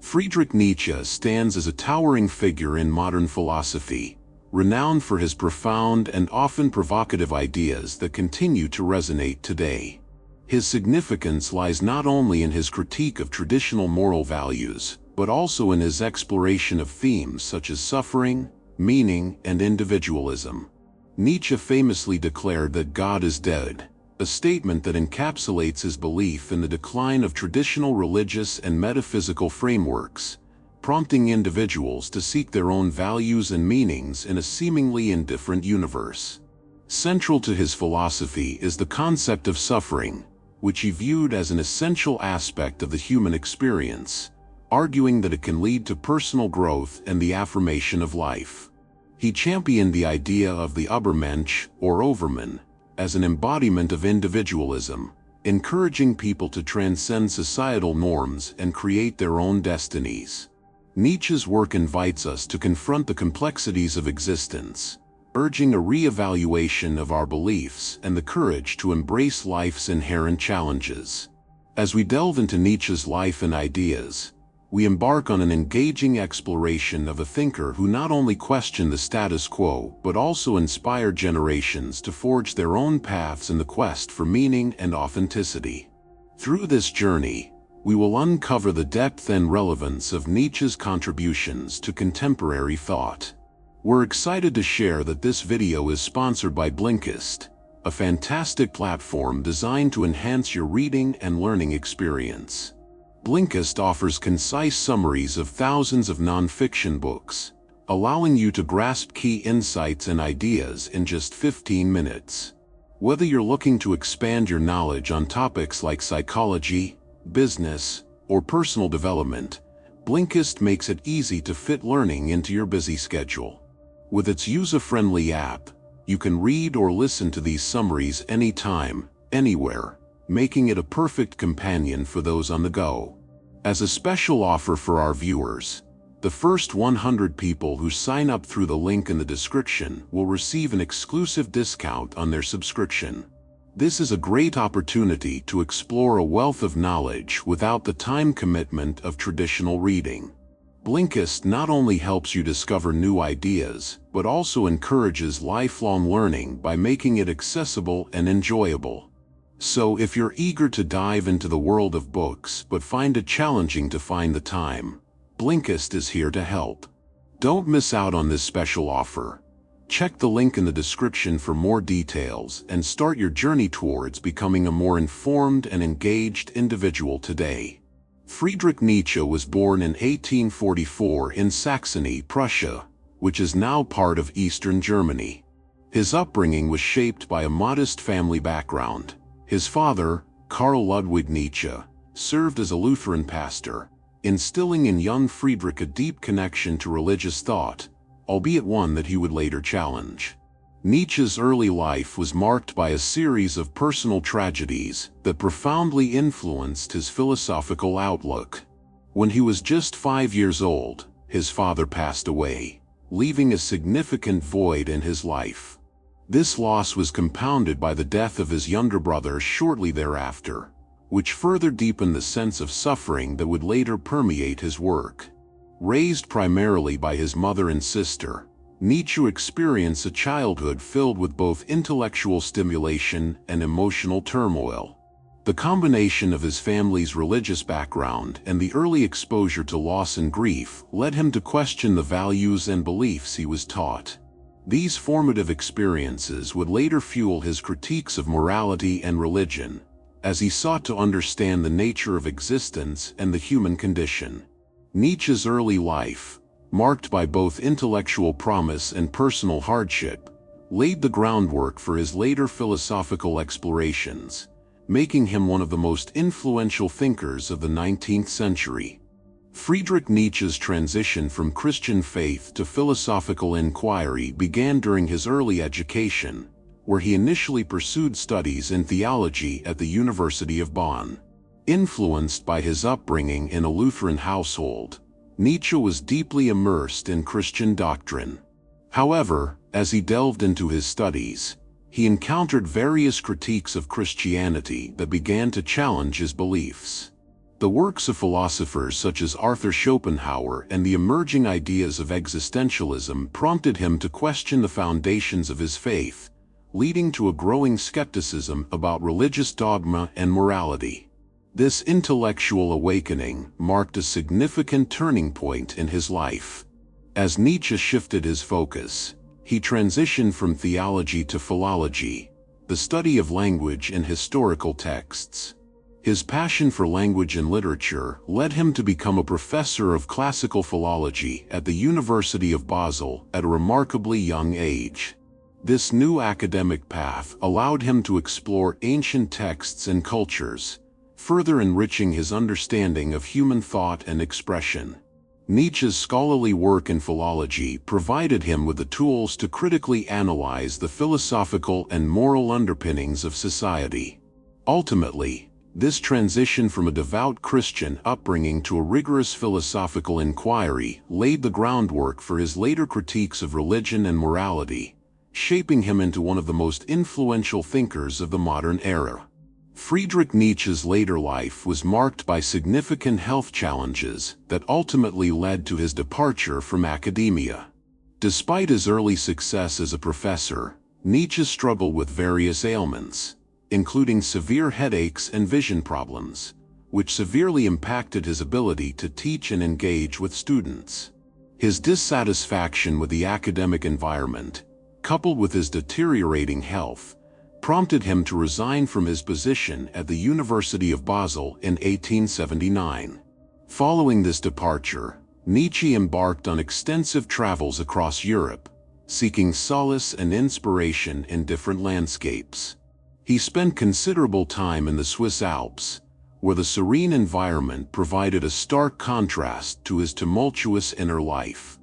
Friedrich Nietzsche stands as a towering figure in modern philosophy, renowned for his profound and often provocative ideas that continue to resonate today. His significance lies not only in his critique of traditional moral values, but also in his exploration of themes such as suffering, meaning, and individualism. Nietzsche famously declared that God is dead, a statement that encapsulates his belief in the decline of traditional religious and metaphysical frameworks, prompting individuals to seek their own values and meanings in a seemingly indifferent universe. Central to his philosophy is the concept of suffering, which he viewed as an essential aspect of the human experience, arguing that it can lead to personal growth and the affirmation of life. He championed the idea of the Übermensch, or Overman, as an embodiment of individualism, encouraging people to transcend societal norms and create their own destinies. Nietzsche's work invites us to confront the complexities of existence, urging a re-evaluation of our beliefs and the courage to embrace life's inherent challenges. As we delve into Nietzsche's life and ideas, we embark on an engaging exploration of a thinker who not only questioned the status quo but also inspired generations to forge their own paths in the quest for meaning and authenticity. Through this journey, we will uncover the depth and relevance of Nietzsche's contributions to contemporary thought. We're excited to share that this video is sponsored by Blinkist, a fantastic platform designed to enhance your reading and learning experience. Blinkist offers concise summaries of thousands of non-fiction books, allowing you to grasp key insights and ideas in just 15 minutes. Whether you're looking to expand your knowledge on topics like psychology, business, or personal development, Blinkist makes it easy to fit learning into your busy schedule. With its user-friendly app, you can read or listen to these summaries anytime, anywhere, making it a perfect companion for those on the go. As a special offer for our viewers, the first 100 people who sign up through the link in the description will receive an exclusive discount on their subscription. This is a great opportunity to explore a wealth of knowledge without the time commitment of traditional reading. Blinkist not only helps you discover new ideas, but also encourages lifelong learning by making it accessible and enjoyable. So if you're eager to dive into the world of books but find it challenging to find the time, Blinkist is here to help. Don't miss out on this special offer. Check the link in the description for more details and start your journey towards becoming a more informed and engaged individual today. Friedrich Nietzsche was born in 1844 in Saxony, Prussia, which is now part of Eastern Germany. His upbringing was shaped by a modest family background. His father, Karl Ludwig Nietzsche, served as a Lutheran pastor, instilling in young Friedrich a deep connection to religious thought, albeit one that he would later challenge. Nietzsche's early life was marked by a series of personal tragedies that profoundly influenced his philosophical outlook. When he was just 5 years old, his father passed away, leaving a significant void in his life. This loss was compounded by the death of his younger brother shortly thereafter, which further deepened the sense of suffering that would later permeate his work. Raised primarily by his mother and sister, Nietzsche experienced a childhood filled with both intellectual stimulation and emotional turmoil. The combination of his family's religious background and the early exposure to loss and grief led him to question the values and beliefs he was taught. These formative experiences would later fuel his critiques of morality and religion, as he sought to understand the nature of existence and the human condition. Nietzsche's early life, marked by both intellectual promise and personal hardship, laid the groundwork for his later philosophical explorations, making him one of the most influential thinkers of the 19th century. Friedrich Nietzsche's transition from Christian faith to philosophical inquiry began during his early education, where he initially pursued studies in theology at the University of Bonn. Influenced by his upbringing in a Lutheran household, Nietzsche was deeply immersed in Christian doctrine. However, as he delved into his studies, he encountered various critiques of Christianity that began to challenge his beliefs. The works of philosophers such as Arthur Schopenhauer and the emerging ideas of existentialism prompted him to question the foundations of his faith, leading to a growing skepticism about religious dogma and morality. This intellectual awakening marked a significant turning point in his life. As Nietzsche shifted his focus, he transitioned from theology to philology, the study of language and historical texts. His passion for language and literature led him to become a professor of classical philology at the University of Basel at a remarkably young age. This new academic path allowed him to explore ancient texts and cultures, further enriching his understanding of human thought and expression. Nietzsche's scholarly work in philology provided him with the tools to critically analyze the philosophical and moral underpinnings of society. Ultimately, this transition from a devout Christian upbringing to a rigorous philosophical inquiry laid the groundwork for his later critiques of religion and morality, shaping him into one of the most influential thinkers of the modern era. Friedrich Nietzsche's later life was marked by significant health challenges that ultimately led to his departure from academia. Despite his early success as a professor, Nietzsche struggled with various ailments, including severe headaches and vision problems, which severely impacted his ability to teach and engage with students. His dissatisfaction with the academic environment, coupled with his deteriorating health, prompted him to resign from his position at the University of Basel in 1879. Following this departure, Nietzsche embarked on extensive travels across Europe, seeking solace and inspiration in different landscapes. He spent considerable time in the Swiss Alps, where the serene environment provided a stark contrast to his tumultuous inner life.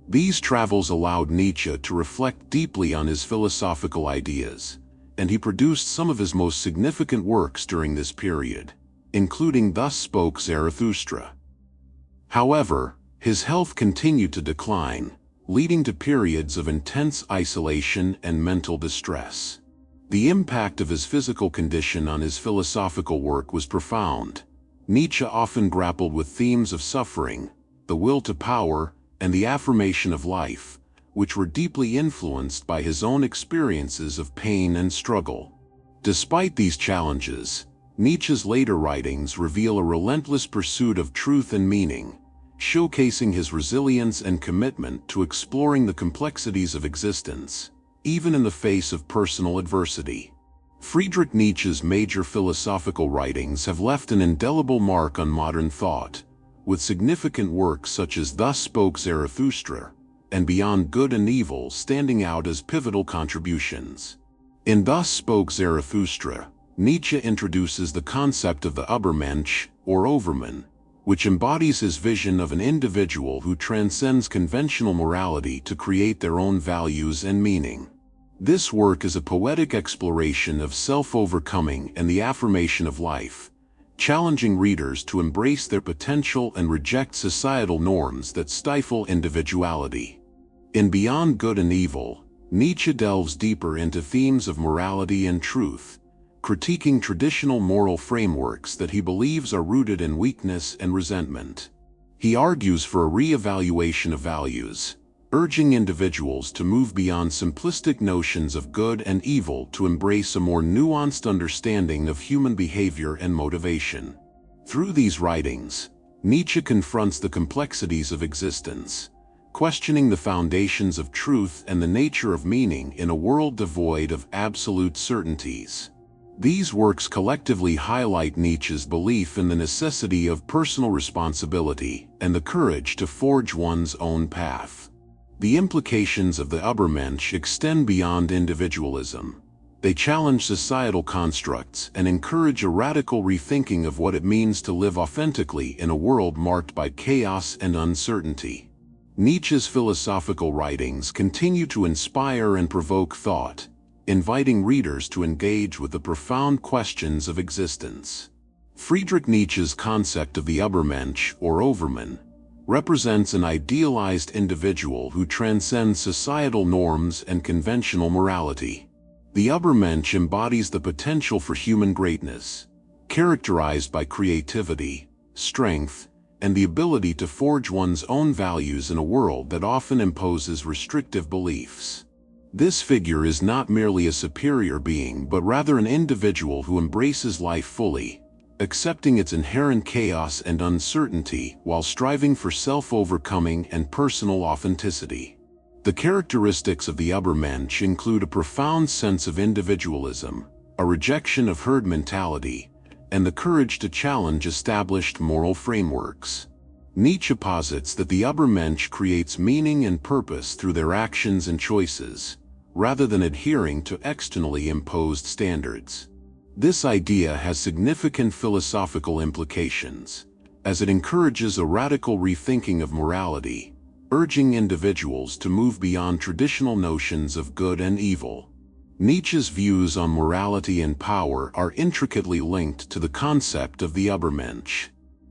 These travels allowed Nietzsche to reflect deeply on his philosophical ideas, and he produced some of his most significant works during this period, including Thus Spoke Zarathustra. However, his health continued to decline, leading to periods of intense isolation and mental distress. The impact of his physical condition on his philosophical work was profound. Nietzsche often grappled with themes of suffering, the will to power, and the affirmation of life, which were deeply influenced by his own experiences of pain and struggle. Despite these challenges, Nietzsche's later writings reveal a relentless pursuit of truth and meaning, showcasing his resilience and commitment to exploring the complexities of existence, even in the face of personal adversity. Friedrich Nietzsche's major philosophical writings have left an indelible mark on modern thought, with significant works such as Thus Spoke Zarathustra and Beyond Good and Evil standing out as pivotal contributions. In Thus Spoke Zarathustra, Nietzsche introduces the concept of the Übermensch, or Overman, which embodies his vision of an individual who transcends conventional morality to create their own values and meaning. This work is a poetic exploration of self-overcoming and the affirmation of life, challenging readers to embrace their potential and reject societal norms that stifle individuality. In Beyond Good and Evil, Nietzsche delves deeper into themes of morality and truth, critiquing traditional moral frameworks that he believes are rooted in weakness and resentment. He argues for a re-evaluation of values, urging individuals to move beyond simplistic notions of good and evil to embrace a more nuanced understanding of human behavior and motivation. Through these writings, Nietzsche confronts the complexities of existence, questioning the foundations of truth and the nature of meaning in a world devoid of absolute certainties. These works collectively highlight Nietzsche's belief in the necessity of personal responsibility and the courage to forge one's own path. The implications of the Übermensch extend beyond individualism. They challenge societal constructs and encourage a radical rethinking of what it means to live authentically in a world marked by chaos and uncertainty. Nietzsche's philosophical writings continue to inspire and provoke thought, inviting readers to engage with the profound questions of existence. Friedrich Nietzsche's concept of the Übermensch, or Overman, represents an idealized individual who transcends societal norms and conventional morality. The Übermensch embodies the potential for human greatness, characterized by creativity, strength, and the ability to forge one's own values in a world that often imposes restrictive beliefs. This figure is not merely a superior being but rather an individual who embraces life fully, accepting its inherent chaos and uncertainty while striving for self-overcoming and personal authenticity. The characteristics of the Übermensch include a profound sense of individualism, a rejection of herd mentality, and the courage to challenge established moral frameworks. Nietzsche posits that the Übermensch creates meaning and purpose through their actions and choices, rather than adhering to externally imposed standards. This idea has significant philosophical implications, as it encourages a radical rethinking of morality, urging individuals to move beyond traditional notions of good and evil. Nietzsche's views on morality and power are intricately linked to the concept of the Übermensch.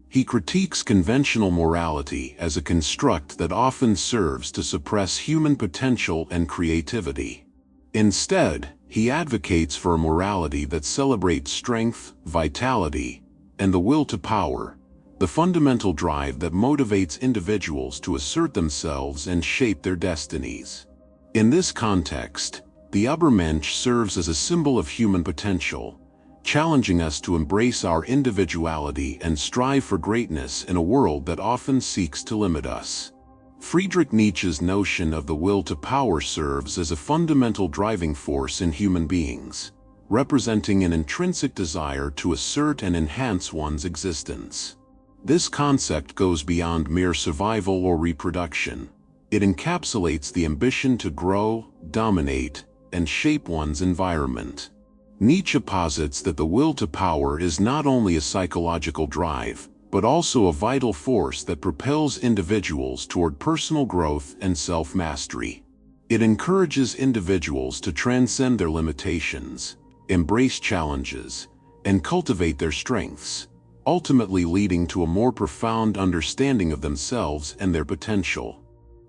He critiques conventional morality as a construct that often serves to suppress human potential and creativity. Instead, he advocates for a morality that celebrates strength, vitality, and the will to power, the fundamental drive that motivates individuals to assert themselves and shape their destinies. In this context, the Übermensch serves as a symbol of human potential, challenging us to embrace our individuality and strive for greatness in a world that often seeks to limit us. Friedrich Nietzsche's notion of the will to power serves as a fundamental driving force in human beings, representing an intrinsic desire to assert and enhance one's existence. This concept goes beyond mere survival or reproduction. It encapsulates the ambition to grow, dominate, and shape one's environment. Nietzsche posits that the will to power is not only a psychological drive, but also a vital force that propels individuals toward personal growth and self-mastery. It encourages individuals to transcend their limitations, embrace challenges, and cultivate their strengths, ultimately leading to a more profound understanding of themselves and their potential.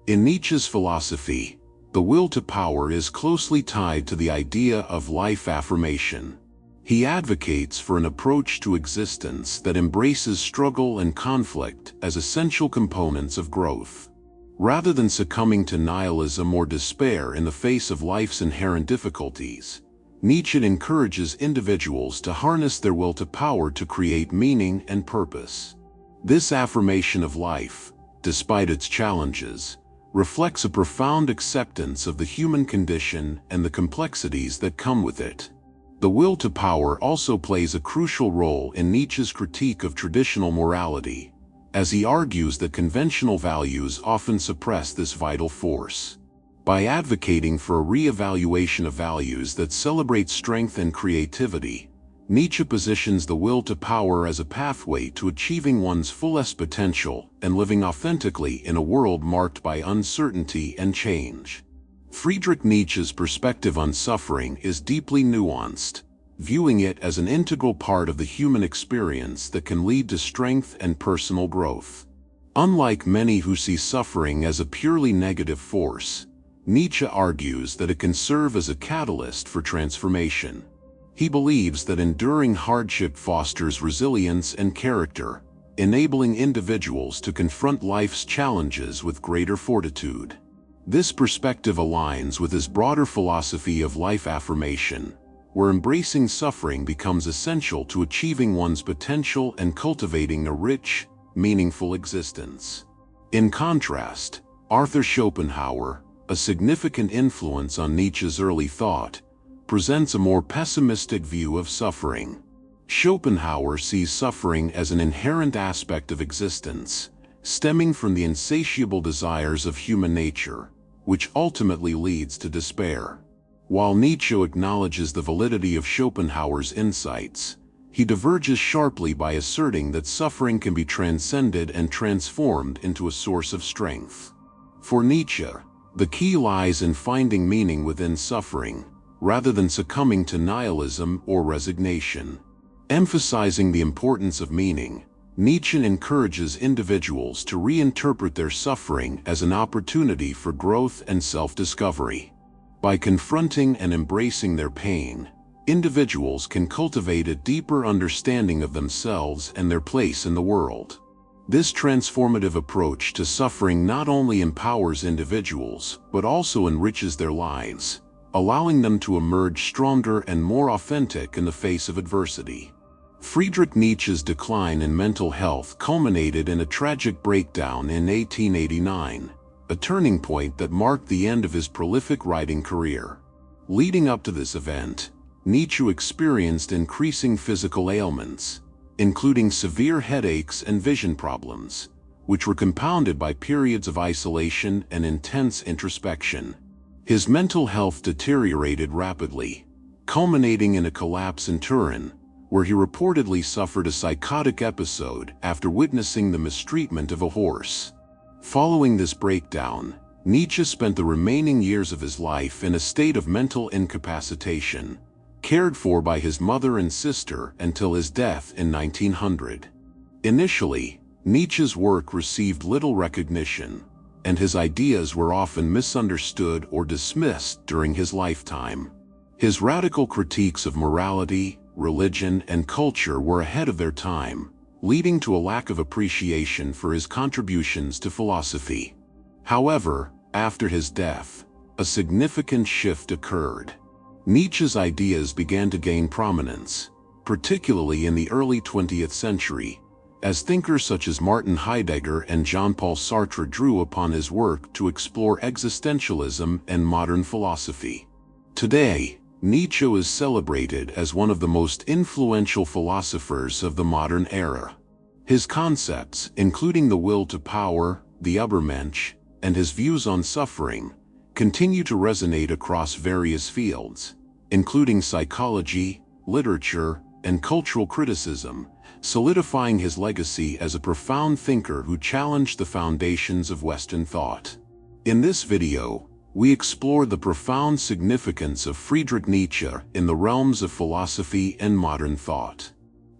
In Nietzsche's philosophy, the will to power is closely tied to the idea of life affirmation. He advocates for an approach to existence that embraces struggle and conflict as essential components of growth. Rather than succumbing to nihilism or despair in the face of life's inherent difficulties, Nietzsche encourages individuals to harness their will to power to create meaning and purpose. This affirmation of life, despite its challenges, reflects a profound acceptance of the human condition and the complexities that come with it. The will to power also plays a crucial role in Nietzsche's critique of traditional morality, as he argues that conventional values often suppress this vital force. By advocating for a re-evaluation of values that celebrate strength and creativity, Nietzsche positions the will to power as a pathway to achieving one's fullest potential and living authentically in a world marked by uncertainty and change. Friedrich Nietzsche's perspective on suffering is deeply nuanced, viewing it as an integral part of the human experience that can lead to strength and personal growth. Unlike many who see suffering as a purely negative force, Nietzsche argues that it can serve as a catalyst for transformation. He believes that enduring hardship fosters resilience and character, enabling individuals to confront life's challenges with greater fortitude. This perspective aligns with his broader philosophy of life affirmation, where embracing suffering becomes essential to achieving one's potential and cultivating a rich, meaningful existence. In contrast, Arthur Schopenhauer, a significant influence on Nietzsche's early thought, presents a more pessimistic view of suffering. Schopenhauer sees suffering as an inherent aspect of existence, stemming from the insatiable desires of human nature, which ultimately leads to despair. While Nietzsche acknowledges the validity of Schopenhauer's insights, he diverges sharply by asserting that suffering can be transcended and transformed into a source of strength. For Nietzsche, the key lies in finding meaning within suffering, rather than succumbing to nihilism or resignation. Emphasizing the importance of meaning, Nietzsche encourages individuals to reinterpret their suffering as an opportunity for growth and self-discovery. By confronting and embracing their pain, individuals can cultivate a deeper understanding of themselves and their place in the world. This transformative approach to suffering not only empowers individuals, but also enriches their lives, allowing them to emerge stronger and more authentic in the face of adversity. Friedrich Nietzsche's decline in mental health culminated in a tragic breakdown in 1889, a turning point that marked the end of his prolific writing career. Leading up to this event, Nietzsche experienced increasing physical ailments, including severe headaches and vision problems, which were compounded by periods of isolation and intense introspection. His mental health deteriorated rapidly, culminating in a collapse in Turin, where he reportedly suffered a psychotic episode after witnessing the mistreatment of a horse. Following this breakdown, Nietzsche spent the remaining years of his life in a state of mental incapacitation, cared for by his mother and sister until his death in 1900. Initially, Nietzsche's work received little recognition, and his ideas were often misunderstood or dismissed during his lifetime. His radical critiques of morality, religion, and culture were ahead of their time, leading to a lack of appreciation for his contributions to philosophy. However, after his death, a significant shift occurred. Nietzsche's ideas began to gain prominence, particularly in the early 20th century, as thinkers such as Martin Heidegger and Jean-Paul Sartre drew upon his work to explore existentialism and modern philosophy. Today, Nietzsche is celebrated as one of the most influential philosophers of the modern era. His concepts, including the will to power, the Übermensch, and his views on suffering, continue to resonate across various fields, including psychology, literature, and cultural criticism, solidifying his legacy as a profound thinker who challenged the foundations of Western thought. In this video, we explore the profound significance of Friedrich Nietzsche in the realms of philosophy and modern thought.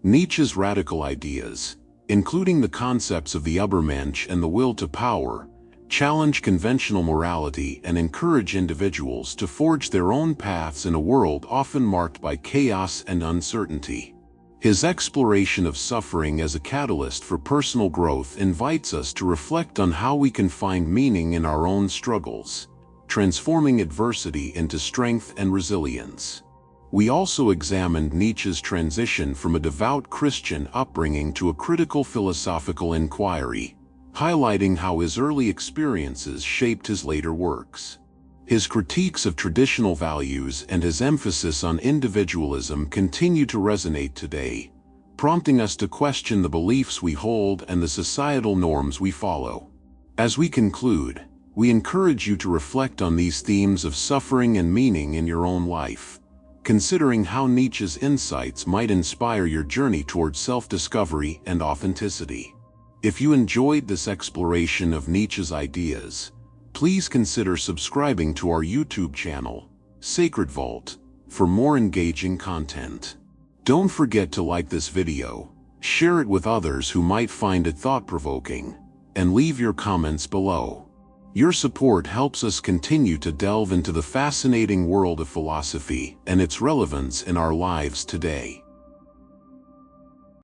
Nietzsche's radical ideas, including the concepts of the Übermensch and the will to power, challenge conventional morality and encourage individuals to forge their own paths in a world often marked by chaos and uncertainty. His exploration of suffering as a catalyst for personal growth invites us to reflect on how we can find meaning in our own struggles, transforming adversity into strength and resilience. We also examined Nietzsche's transition from a devout Christian upbringing to a critical philosophical inquiry, highlighting how his early experiences shaped his later works. His critiques of traditional values and his emphasis on individualism continue to resonate today, prompting us to question the beliefs we hold and the societal norms we follow. As we conclude, we encourage you to reflect on these themes of suffering and meaning in your own life, considering how Nietzsche's insights might inspire your journey towards self-discovery and authenticity. If you enjoyed this exploration of Nietzsche's ideas, please consider subscribing to our YouTube channel, Sacred Vault, for more engaging content. Don't forget to like this video, share it with others who might find it thought-provoking, and leave your comments below. Your support helps us continue to delve into the fascinating world of philosophy and its relevance in our lives today.